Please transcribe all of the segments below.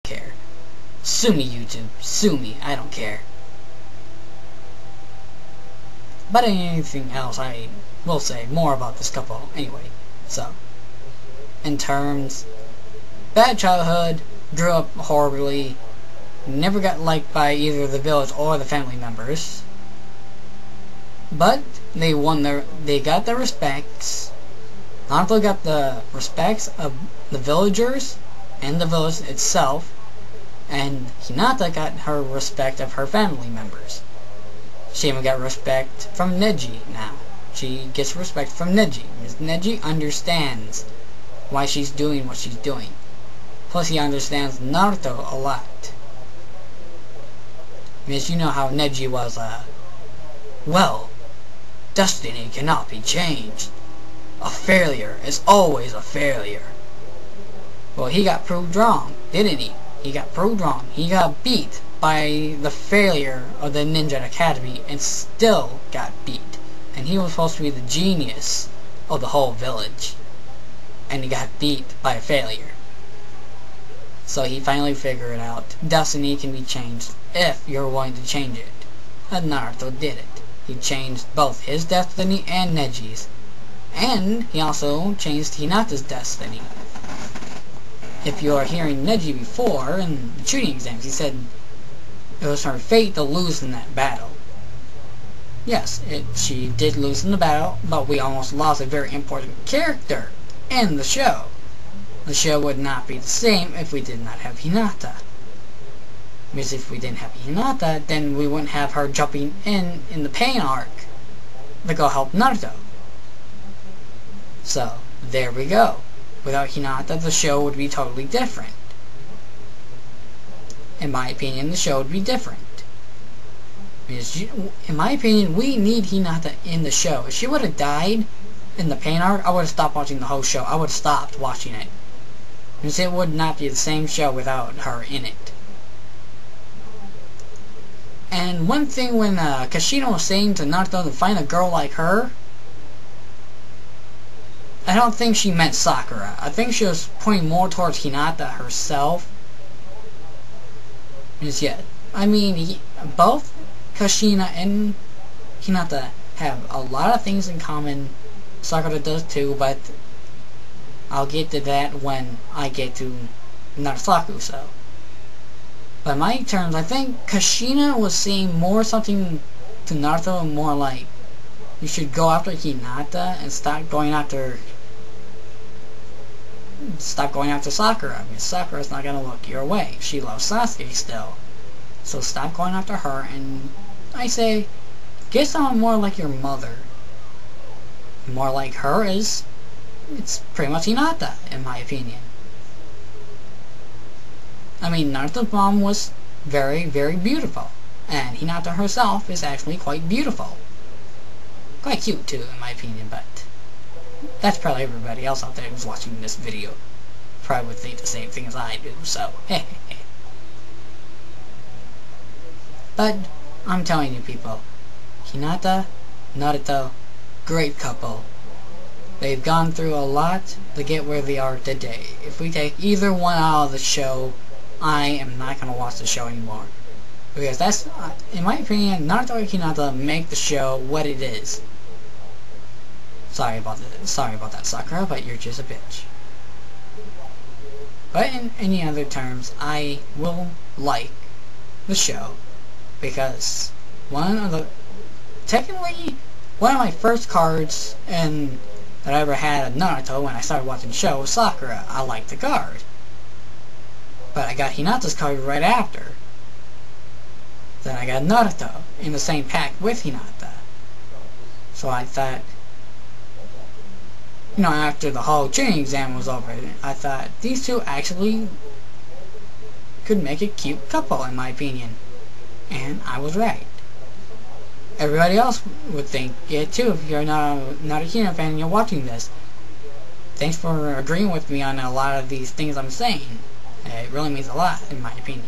care. Sue me, YouTube. Sue me. I don't care. But anything else, I will say more about this couple anyway. So, in terms, bad childhood, grew up horribly, never got liked by either the village or the family members. But they got their respects. Naruto got the respects of the villagers and the village itself, and Hinata got her respect of her family members. She even got respect from Neji now. She gets respect from Neji, because Neji understands why she's doing what she's doing. Plus he understands Naruto a lot. Because you know how Neji was, well, destiny cannot be changed. A failure is always a failure. Well, he got proved wrong, didn't he? He got proved wrong. He got beat by the failure of the Ninja Academy and still got beat. And he was supposed to be the genius of the whole village. And he got beat by a failure. So he finally figured out destiny can be changed if you're willing to change it. And Naruto did it. He changed both his destiny and Neji's. And he also changed Hinata's destiny. If you are hearing Neji before in the shooting exams, he said it was her fate to lose in that battle. Yes, she did lose in the battle, but we almost lost a very important character in the show. The show would not be the same if we did not have Hinata. Because if we didn't have Hinata, then we wouldn't have her jumping in the pain arc to go help Naruto. So, there we go. Without Hinata, the show would be totally different. In my opinion, the show would be different. Because in my opinion, we need Hinata in the show. If she would have died in the pain arc, I would have stopped watching the whole show. I would have stopped watching it. Because it would not be the same show without her in it. And one thing when Kashina was saying to Naruto to find a girl like her, I don't think she meant Sakura. I think she was pointing more towards Hinata herself. Because yeah, I mean, both Kashina and Hinata have a lot of things in common. Sakura does too, but I'll get to that when I get to NaruSaku, so. By my terms, I think Kashina was saying more something to Naruto, more like, you should go after Hinata and stop going after Sakura, because Sakura's not gonna look your way. She loves Sasuke still. So stop going after her, and I say, get someone more like your mother. More like her is, it's pretty much Hinata, in my opinion. I mean, Naruto's mom was very, very beautiful. And Hinata herself is actually quite beautiful. Quite cute too, in my opinion, but that's probably everybody else out there who's watching this video. Probably would think the same thing as I do, so But, I'm telling you people, Hinata, Naruto, great couple. They've gone through a lot to get where they are today. If we take either one out of the show, I am not going to watch the show anymore. Because that's, in my opinion, Naruto and Hinata make the show what it is. Sorry about that, Sakura, but you're just a bitch. But in any other terms, I will like the show. Because technically, one of my first cards that I ever had of Naruto when I started watching the show was Sakura. I liked the card. But I got Hinata's card right after. Then I got Naruto in the same pack with Hinata. So I thought, you know, after the whole training exam was over, I thought these two actually could make a cute couple, in my opinion. And I was right. Everybody else would think it too if you're not a NaruHina fan and you're watching this. Thanks for agreeing with me on a lot of these things I'm saying. It really means a lot, in my opinion.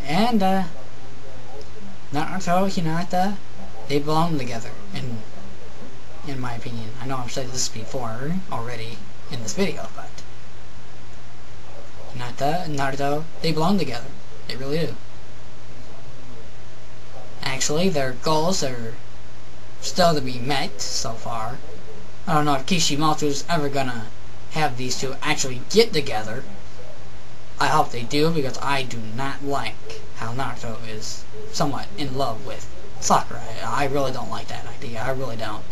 And, Naruto, Hinata, they belong together. And in my opinion. I know I've said this before already in this video, but Hinata and Naruto, they belong together. They really do. Actually, their goals are still to be met so far. I don't know if Kishimoto's ever gonna have these two actually get together. I hope they do, because I do not like how Naruto is somewhat in love with Sakura. I really don't like that idea. I really don't.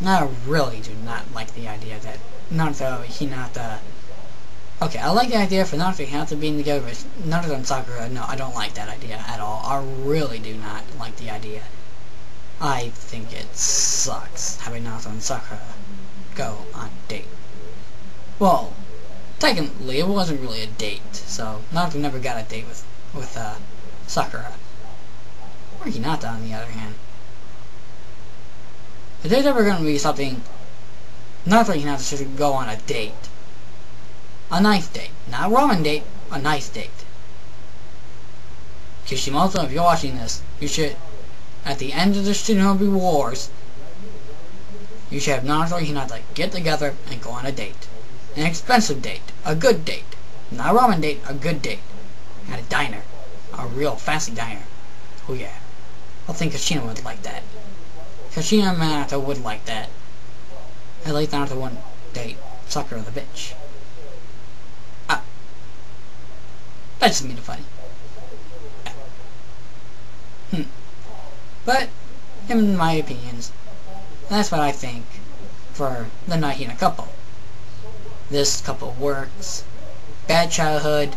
I really do not like the idea that Naruto, Hinata... Okay, I like the idea for Naruto and Hinata being together with Naruto and Sakura. No, I don't like that idea at all. I really do not like the idea. I think it sucks having Naruto and Sakura go on a date. Well, technically, it wasn't really a date, so Naruto never got a date with Sakura. Or Hinata, on the other hand. If there's ever going to be something, Naruto and Hinata should go on a date. A nice date. Not a ramen date, a nice date. Kishimoto, if you're watching this, you should, at the end of the Shinobi Wars, you should have Naruto and Hinata get together and go on a date. An expensive date. A good date. Not a ramen date, a good date. At a diner. A real fancy diner. Oh yeah. I think Kashina would like that. Kashina and Naruto would like that. At least Naruto wouldn't date Sakura the bitch. Ah. I just mean it funny. Yeah. But, in my opinions, that's what I think for the NaruHina couple. This couple works. Bad childhood.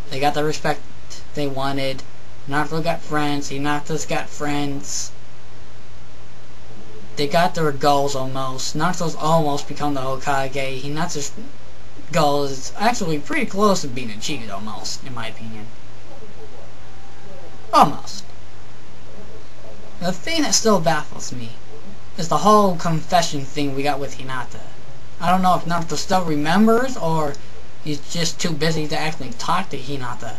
They got the respect they wanted. Naruto got friends. Hinata's got friends. They got their goals almost. Naruto's almost become the Hokage. Hinata's goal is actually pretty close to being achieved almost, in my opinion. Almost. The thing that still baffles me is the whole confession thing we got with Hinata. I don't know if Naruto still remembers, or he's just too busy to actually talk to Hinata.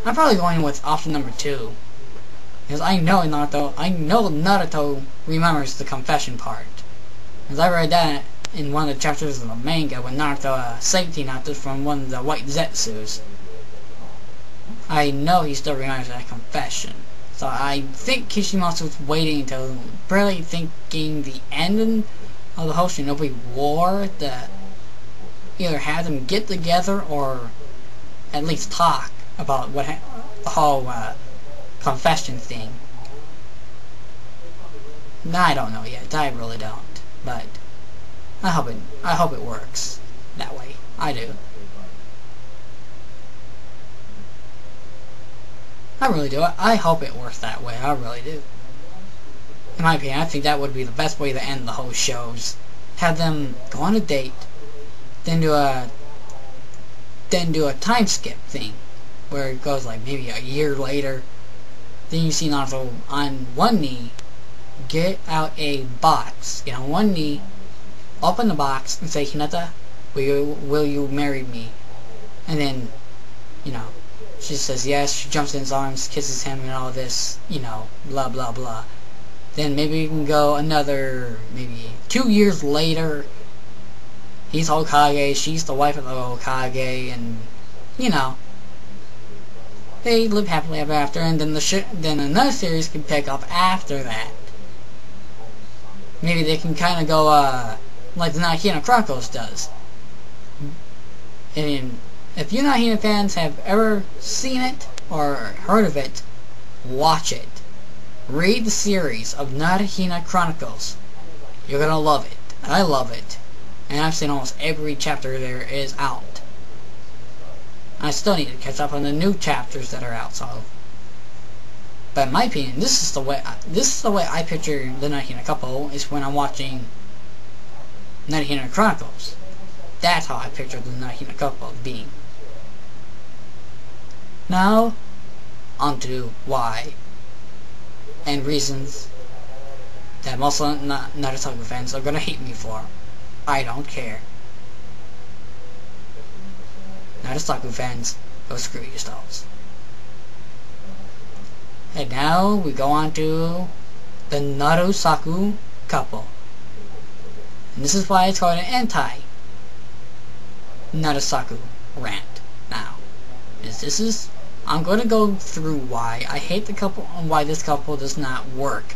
I'm probably going with option number 2. Because I know Naruto remembers the confession part. Because I read that in one of the chapters of the manga when Naruto saved Hinata from one of the white Zetsus. I know he still remembers that confession. So I think Kishimoto's waiting until barely thinking the end of the whole Shinobi War to either have them get together or at least talk about what the whole confession thing. I don't know yet. I really don't. But I hope it works that way. I do. I really do. I hope it works that way. I really do. In my opinion, I think that would be the best way to end the whole shows. Have them go on a date, then do a time skip thing, where it goes like maybe a year later. Then you see Naruto on one knee, get out a box, get on one knee, open the box, and say, Hinata, will you marry me? And then, you know, she says yes, she jumps in his arms, kisses him and all this, you know, blah blah blah. Then maybe you can go another, maybe 2 years later, he's Hokage, she's the wife of the Hokage, and, you know, they live happily ever after, and then then another series can pick up after that. Maybe they can kind of go, like the NaruHina Chronicles does. And if you NaruHina fans have ever seen it or heard of it, watch it. Read the series of NaruHina Chronicles. You're gonna love it. I love it. And I've seen almost every chapter there is out. I still need to catch up on the new chapters that are out, so. But in my opinion, this is the way I picture the NaruHina couple, is when I'm watching NaruHina Chronicles. That's how I picture the NaruHina couple being. Now, onto why and reasons that most of NaruSaku fans are gonna hate me for. I don't care. NaruSaku fans, go screw yourselves. And now we go on to the NaruSaku couple. And this is why it's called an anti-NaruSaku rant. Now, I'm going to go through why I hate the couple and why this couple does not work.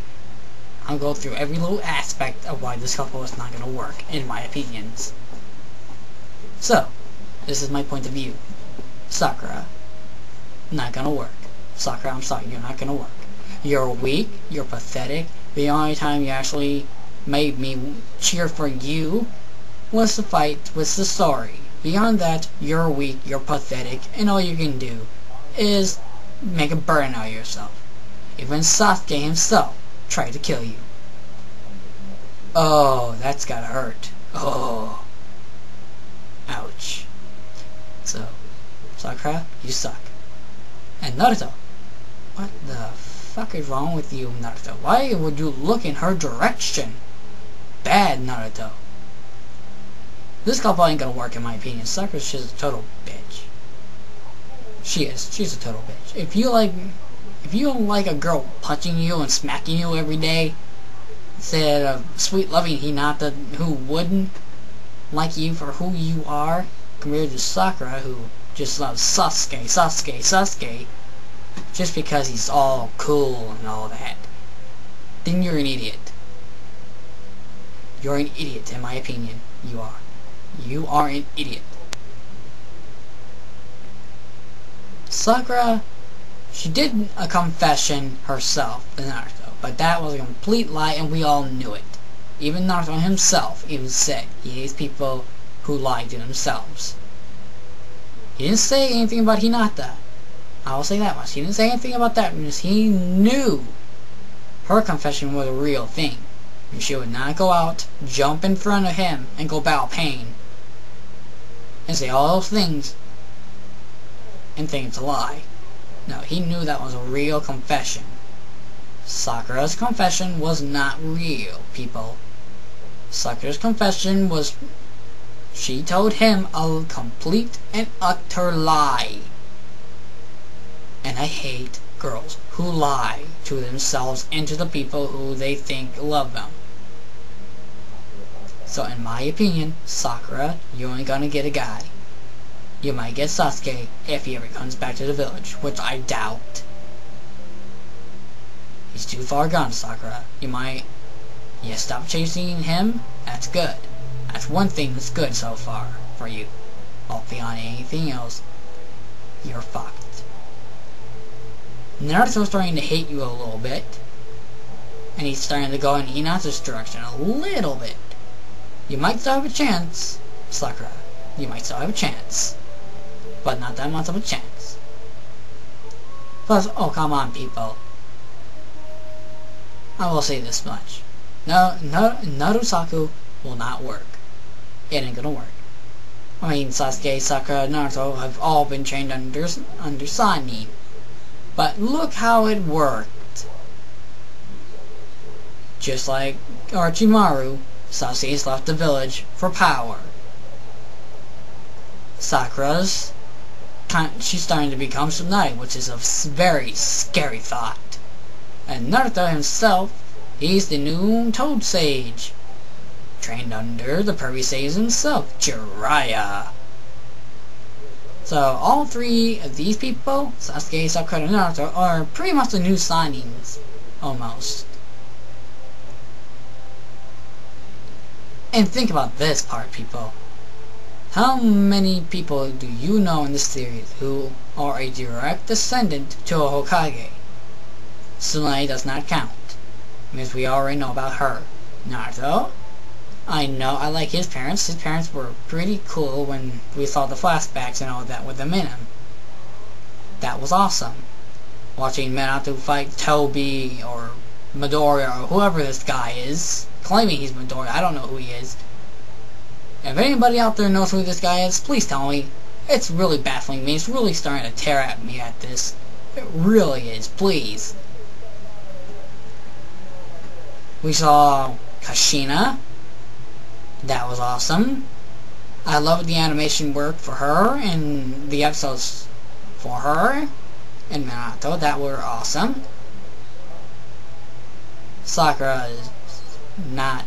I'll go through every little aspect of why this couple is not going to work, in my opinions. So, this is my point of view. Sakura, not gonna work. Sakura, I'm sorry, you're not gonna work. You're weak, you're pathetic. The only time you actually made me cheer for you was the fight with Sasori. Beyond that, you're weak, you're pathetic, and all you can do is make a burden out of yourself. Even Sasuke himself tried to kill you. Oh, that's gotta hurt. Oh. Ouch. So, Sakura, you suck. And Naruto, what the fuck is wrong with you, Naruto? Why would you look in her direction? Bad, Naruto. This couple ain't gonna work in my opinion. Sakura's just a total bitch. She is. She's a total bitch. If you don't like a girl punching you and smacking you every day, instead of sweet loving Hinata who wouldn't like you for who you are, compared to Sakura who just loves Sasuke, just because he's all cool and all that, then you're an idiot. You're an idiot in my opinion. You are. You are an idiot. Sakura, she did a confession herself to Naruto, but that was a complete lie and we all knew it. Even Naruto himself even said he hates people who lie to themselves. He didn't say anything about Hinata. I will say that much. He didn't say anything about that because he knew her confession was a real thing. And she would not go out, jump in front of him, and go battle pain. And say all those things and think it's a lie. No, he knew that was a real confession. Sakura's confession was not real, people. Sakura's confession was, she told him a complete and utter lie. And I hate girls who lie to themselves and to the people who they think love them. So in my opinion, Sakura, you ain't gonna get a guy. You might get Sasuke if he ever comes back to the village, which I doubt. He's too far gone, Sakura. You stop chasing him, that's good. That's one thing that's good so far for you. But beyond anything else, you're fucked. Naruto's starting to hate you a little bit. And he's starting to go in Hinata's direction a little bit. You might still have a chance, Sakura. You might still have a chance. But not that much of a chance. Plus, oh come on people. I will say this much. NaruSaku will not work. It ain't gonna work. I mean, Sasuke, Sakura, Naruto have all been trained under Sannin. But look how it worked. Just like Orochimaru, Sasuke's left the village for power. Sakura's, she's starting to become Tsunade, which is a very scary thought. And Naruto himself, he's the new Toad Sage, trained under the Pervy Sage himself, Jiraiya. So all three of these people, Sasuke, Sakura, and Naruto, are pretty much the new signings, almost. And think about this part, people. How many people do you know in this series who are a direct descendant to a Hokage? Tsunade does not count, because we already know about her. Naruto? I know, I like his parents. His parents were pretty cool when we saw the flashbacks and all that with them in him. That was awesome. Watching Minato fight Toby or Midoriya or whoever this guy is. Claiming he's Midoriya, I don't know who he is. If anybody out there knows who this guy is, please tell me. It's really baffling me. It's really starting to tear at me at this. It really is, please. We saw Kushina. That was awesome. I loved the animation work for her and the episodes for her and Minato. That were awesome. Sakura is not